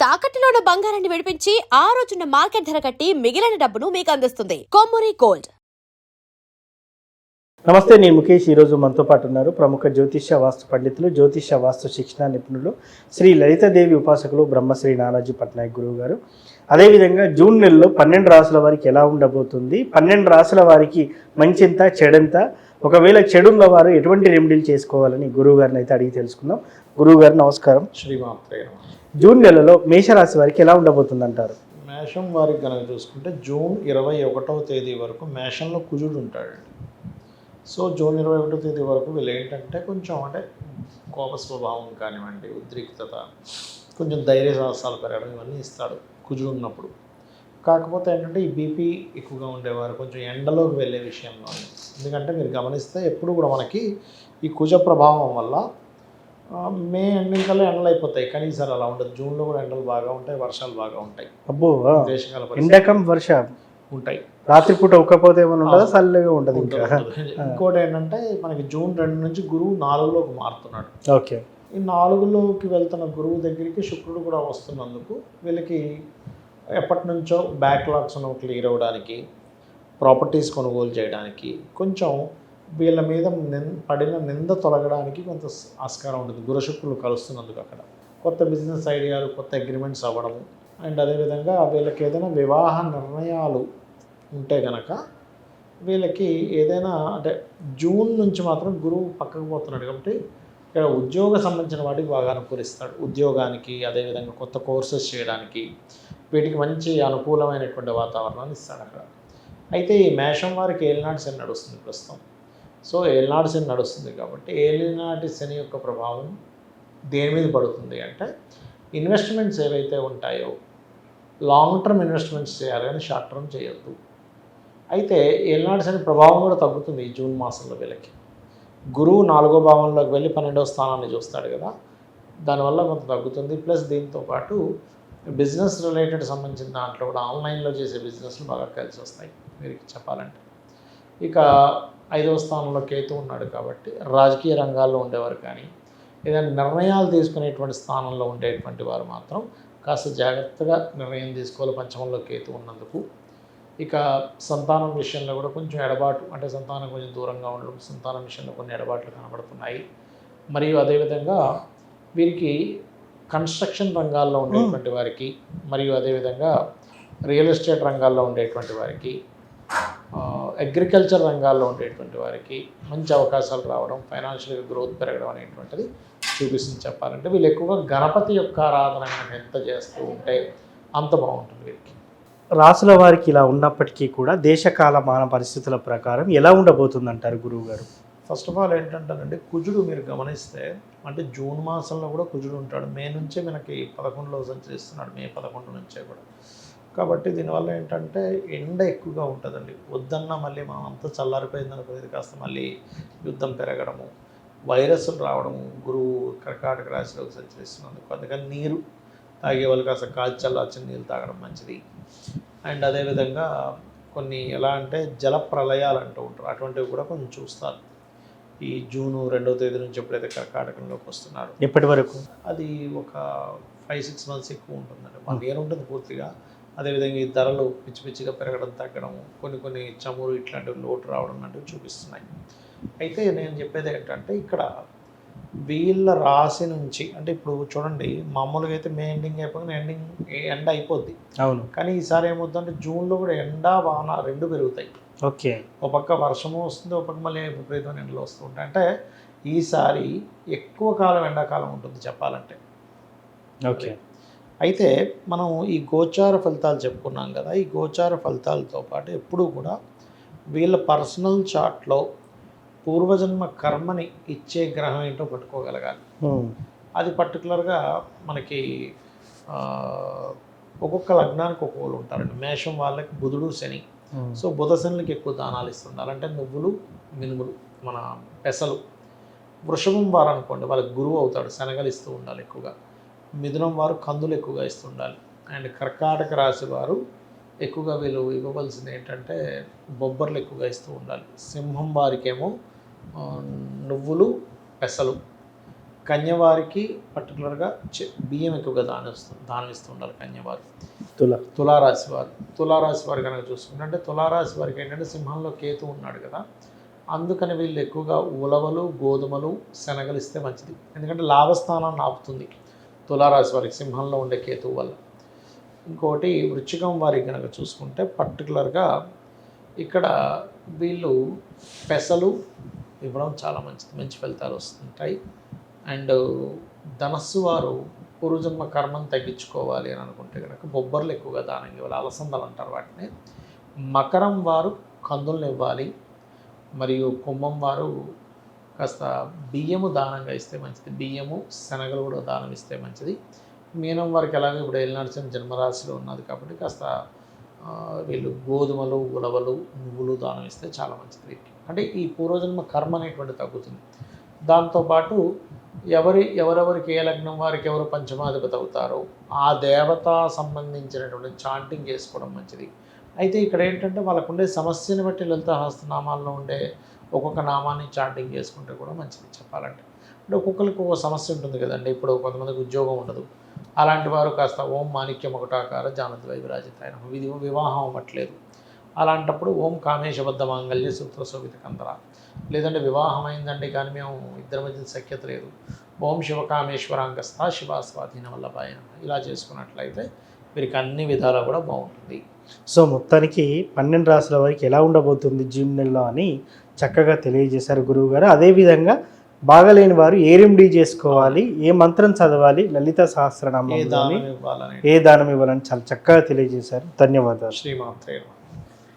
తాకట్టులో ఉన్న బంగారాన్ని విడిపించి ఆ రోజున్న మార్కెట్ ధర కట్టి మిగిలిన డబ్బును మీకు అందిస్తుంది కొమ్మూరి గోల్డ్. నమస్తే, నేను ముఖేష్. ఈరోజు మనతో పాటు ఉన్నారు ప్రముఖ జ్యోతిష్య వాస్తు పండితులు, జ్యోతిష్య వాస్తు శిక్షణ నిపుణులు, శ్రీ లలితాదేవి ఉపాసకులు బ్రహ్మశ్రీ నానాజీ పట్నాయక్ గురువు గారు. అదేవిధంగా జూన్ నెలలో 12 రాసుల వారికి ఎలా ఉండబోతుంది, 12 రాసుల వారికి మంచింత చెడంత, ఒకవేళ చెడున్న వారు ఎటువంటి రెమెడీలు చేసుకోవాలని గురువు గారిని అయితే అడిగి తెలుసుకుందాం. గురువు గారు నమస్కారం. శ్రీమాత్రే. జూన్ నెలలో మేషరాశి వారికి ఎలా ఉండబోతుంది అంటారు? మేషం వారికి కనుక చూసుకుంటే జూన్ 21వ తేదీ వరకు మేషంలో కుజుడు ఉంటాడండి. సో జూన్ 21వ తేదీ వరకు వీళ్ళు ఏంటంటే కొంచెం అంటే కోప స్వభావం కానివ్వండి, ఉద్రిక్తత, కొంచెం ధైర్య సాహసాలు పెరగడం ఇవన్నీ ఇస్తాడు కుజుడు ఉన్నప్పుడు. కాకపోతే ఏంటంటే ఈ బీపీ ఎక్కువగా ఉండేవారు కొంచెం ఎండలోకి వెళ్ళే విషయంలో, ఎందుకంటే మీరు గమనిస్తే ఎప్పుడు కూడా మనకి ఈ కుజ ప్రభావం వల్ల మే ఎండింగ్ కల్లా ఎండలు అయిపోతాయి, కానీ ఈసారి అలా ఉండదు. జూన్లో కూడా ఎండలు బాగా ఉంటాయి, వర్షాలు బాగా ఉంటాయి. అబ్బో, దేశకాల ఎండకం వర్ష ఉంటాయి. రాత్రిపూట ఉక్కపోతే ఏమైనా ఉంటుందా? చల్లగా ఉంటుంది. ఇంకోటి ఏంటంటే మనకి జూన్ 2 నుంచి గురువు 4లోకి మారుతున్నాడు. ఓకే. ఈ 4లోకి వెళ్తున్న గురువు దగ్గరికి శుక్రుడు కూడా వస్తున్నందుకు వీళ్ళకి ఎప్పటి నుంచో బ్యాక్లాగ్స్ క్లియర్ అవ్వడానికి, ప్రాపర్టీస్ కొనుగోలు చేయడానికి, కొంచెం వీళ్ళ మీద పడిన నింద తొలగడానికి కొంత ఆస్కారం ఉంటుంది గురు శుక్రులు కలుస్తున్నందుకు. అక్కడ కొత్త బిజినెస్ ఐడియాలు, కొత్త అగ్రిమెంట్స్ అవ్వడము, అండ్ అదేవిధంగా వీళ్ళకి ఏదైనా వివాహ నిర్ణయాలు ఉంటే కనుక వీళ్ళకి ఏదైనా అంటే జూన్ నుంచి మాత్రం గురువు పక్కకు పోతున్నాడు కాబట్టి ఇక్కడ ఉద్యోగ సంబంధించిన వాటికి బాగా అనుకూలిస్తాడు. ఉద్యోగానికి, అదేవిధంగా కొత్త కోర్సెస్ చేయడానికి వీటికి మంచి అనుకూలమైనటువంటి వాతావరణాన్ని ఇస్తాడు అక్కడ. అయితే ఈ మేషం వారికి ఏలినాటి శని నడుస్తుంది ప్రస్తుతం. సో ఏలినాటి శని నడుస్తుంది కాబట్టి ఏలినాటి శని యొక్క ప్రభావం దేని మీద పడుతుంది అంటే ఇన్వెస్ట్మెంట్స్ ఏవైతే ఉంటాయో లాంగ్ టర్మ్ ఇన్వెస్ట్మెంట్స్ చేయాలి, కానీ షార్ట్ టర్మ్ చేయొద్దు. అయితే ఏలినాటి శని ప్రభావం కూడా తగ్గుతుంది ఈ జూన్ మాసంలో వీళ్ళకి. గురువు 4వ భావంలోకి వెళ్ళి 12వ స్థానాన్ని చూస్తాడు కదా, దానివల్ల కొంత తగ్గుతుంది. ప్లస్ దీంతోపాటు బిజినెస్ రిలేటెడ్ సంబంధించిన దాంట్లో కూడా ఆన్లైన్లో చేసే బిజినెస్లు బాగా కలిసి వస్తాయి వీరికి చెప్పాలంటే. ఇక 5వ స్థానంలో కేతు ఉన్నాడు కాబట్టి రాజకీయ రంగాల్లో ఉండేవారు కానీ ఏదైనా నిర్ణయాలు తీసుకునేటువంటి స్థానంలో ఉండేటువంటి వారు మాత్రం కాస్త జాగ్రత్తగా నిర్ణయం తీసుకోవాలి, పంచమంలో కేతు ఉన్నందుకు. ఇక సంతానం విషయంలో కూడా కొంచెం ఎడబాటు, అంటే సంతానం కొంచెం దూరంగా ఉండడం, సంతానం విషయంలో కొన్ని ఎడబాట్లు కనబడుతున్నాయి. మరియు అదేవిధంగా వీరికి కన్స్ట్రక్షన్ రంగాల్లో ఉండేటువంటి వారికి, మరియు అదేవిధంగా రియల్ ఎస్టేట్ రంగాల్లో ఉండేటువంటి వారికి, అగ్రికల్చర్ రంగాల్లో ఉండేటువంటి వారికి మంచి అవకాశాలు రావడం, ఫైనాన్షియల్గా గ్రోత్ పెరగడం అనేటువంటిది చూపిస్తుంది చెప్పాలంటే. వీళ్ళు ఎక్కువగా గణపతి యొక్క ఆరాధన ఎంత చేస్తూ ఉంటే అంత బాగుంటుంది వీరికి. రాసుల వారికి ఇలా ఉన్నప్పటికీ కూడా దేశకాల మాన పరిస్థితుల ప్రకారం ఎలా ఉండబోతుంది అంటారు గురువు గారు? ఫస్ట్ ఆఫ్ ఆల్ ఏంటంటారండి, కుజుడు మీరు గమనిస్తే అంటే జూన్ మాసంలో కూడా కుజుడు ఉంటాడు. మే నుంచే మనకి 11లో సంచరిస్తున్నాడు, మే 11 నుంచే కూడా. కాబట్టి దీనివల్ల ఏంటంటే ఎండ ఎక్కువగా ఉంటుందండి. వద్దన్నా మళ్ళీ మనం అంతా చల్లారిపోయింది అనుకునేది కాస్త మళ్ళీ యుద్ధం పెరగడము, వైరస్లు రావడము, గురువు కర్కాటక రాశిలోకి సంచరిస్తున్నందుకు. అందుకని నీరు తాగే వాళ్ళు కాస్త చల్లార్చిన నీళ్ళు తాగడం మంచిది. అండ్ అదేవిధంగా కొన్ని ఎలా అంటే జల ప్రళయాలు అంటూ ఉంటారు, అటువంటివి కూడా కొంచెం చూస్తారు ఈ జూను 2వ తేదీ నుంచి ఎప్పుడైతే కర్కాటకంలోకి వస్తున్నాడు. ఎప్పటి వరకు? అది ఒక 5-6 మంత్స్ ఎక్కువ ఉంటుందండి, 1 year ఉంటుంది పూర్తిగా. అదేవిధంగా ఈ ధరలు పిచ్చి పిచ్చిగా పెరగడం, తగ్గడం, కొన్ని చమురు ఇట్లాంటివి లోటు రావడం లాంటివి చూపిస్తున్నాయి. అయితే నేను చెప్పేది ఏంటంటే ఇక్కడ వీళ్ళ రాశి నుంచి అంటే ఇప్పుడు చూడండి, మామూలుగా అయితే మే ఎండింగ్ అయిపోయి ఎండ అయిపోద్ది. అవును. కానీ ఈసారి ఏమవుతుందంటే జూన్లో కూడా ఎండ వాన 2 పెరుగుతాయి. ఓకే. ఒక పక్క వర్షము వస్తుంది, ఒక పక్క మళ్ళీ విపరీతమైన ఎండలు వస్తూ ఉంటాయి. అంటే ఈసారి ఎక్కువ కాలం ఎండాకాలం ఉంటుంది చెప్పాలంటే. ఓకే. అయితే మనం ఈ గోచార ఫలితాలు చెప్పుకున్నాం కదా, ఈ గోచార ఫలితాలతో పాటు ఎప్పుడూ కూడా వీళ్ళ పర్సనల్ చార్ట్లో పూర్వజన్మ కర్మని ఇచ్చే గ్రహం ఏంటో పట్టుకోగలగాలి. అది పర్టికులర్గా మనకి ఒక్కొక్క లగ్నానికి ఒక్కొక్కరు ఉంటారండి. మేషం వాళ్ళకి బుధుడు శని. సో బుధ శనులకి ఎక్కువ దానాలు ఇస్తుండాలి, అంటే నువ్వులు, మినుములు, మన పెసలు. వృషభం వారు అనుకోండి వాళ్ళకి గురువు అవుతాడు, శనగలు ఇస్తూ ఉండాలి ఎక్కువగా. మిథునం వారు కందులు ఎక్కువగా ఇస్తుండాలి. అండ్ కర్కాటక రాశి వారు ఎక్కువగా వీళ్ళు ఇవ్వవలసింది ఏంటంటే బొబ్బర్లు ఎక్కువగా ఇస్తూ ఉండాలి. సింహం వారికేమో నువ్వులు, పెసలు. కన్యవారికి పర్టికులర్గా బియ్యం ఎక్కువగా దానం ఇస్తూ ఉండాలి కన్యవారు. తుల తులారాశి వారు కనుక చూసుకుంటే, అంటే తులారాశి వారికి ఏంటంటే సింహంలో కేతు ఉన్నాడు కదా, అందుకని వీళ్ళు ఎక్కువగా ఉలవలు, గోధుమలు, శనగలు ఇస్తే మంచిది. ఎందుకంటే లాభస్థానాన్ని ఆపుతుంది తులారాశి వారికి సింహంలో ఉండే కేతువు వల్ల. ఇంకోటి వృశ్చికం వారికి కనుక చూసుకుంటే పర్టికులర్గా ఇక్కడ వీళ్ళు పెసలు ఇవ్వడం చాలా మంచిది, మంచి ఫలితాలు వస్తుంటాయి. అండ్ ధనస్సు వారు పూర్వజన్మ కర్మను తగ్గించుకోవాలి అని అనుకుంటే కనుక బొబ్బర్లు ఎక్కువగా దానం ఇవ్వాలి, అలసందలు అంటారు వాటిని. మకరం వారు కందులను ఇవ్వాలి, మరియు కుంభం వారు కాస్త బియ్యము దానంగా ఇస్తే మంచిది, బియ్యము శనగలు కూడా దానం ఇస్తే మంచిది. మీనం వారికి ఎలాగో ఇప్పుడు ఏలినాటి జన్మరాశిలో ఉన్నది కాబట్టి కాస్త వీళ్ళు గోధుమలు, ఉలవలు, నువ్వులు దానం ఇస్తే చాలా మంచిది వీరికి. అంటే ఈ పూర్వజన్మ కర్మ అనేటువంటి తగ్గుతుంది. దాంతోపాటు ఎవరెవరికి ఏ లగ్నం వారికి ఎవరు పంచమాధిపతి అవుతారో ఆ దేవత సంబంధించినటువంటి చాంటింగ్ చేసుకోవడం మంచిది. అయితే ఇక్కడ ఏంటంటే వాళ్ళకు ఉండే సమస్యని బట్టి లలిత సహస్రనామాల్లో ఉండే ఒక్కొక్క నామాన్ని చాంటింగ్ చేసుకుంటే కూడా మంచిది చెప్పాలంటే. అంటే ఒక్కొక్కరికి ఒక్కొక్క సమస్య ఉంటుంది కదండి. ఇప్పుడు కొంతమందికి ఉద్యోగం ఉండదు, అలాంటి వారు కాస్త ఓం మాణిక్యం ఒకటాకార జానద్వై విరాజితాయన వివాహం అవ్వట్లేదు, అలాంటప్పుడు ఓం కామేశబద్ధ మాంగళ్య సూత్ర శోభిత కందర, లేదంటే వివాహం అయిందండి కానీ మేము ఇద్దరి మధ్య సఖ్యత లేదు, ఓం శివకామేశ్వరాంగస్థ శివ స్వాధీన వల్లభాయన, ఇలా చేసుకున్నట్లయితే వీరికి అన్ని విధాలా కూడా బాగుంటుంది. సో మొత్తానికి 12 రాసుల వారికి ఎలా ఉండబోతుంది జూన్ నెలలో అని చక్కగా తెలియజేశారు గురువుగారు. అదేవిధంగా బాగలేని వారు ఏ రెమెడీ చేసుకోవాలి, ఏ మంత్రం చదవాలి, లలిత సహస్రనామం ఏ దానం ఇవ్వాలని చాలా చక్కగా తెలియజేశారు. ధన్యవాదాలు. శ్రీమాత్రే నమః.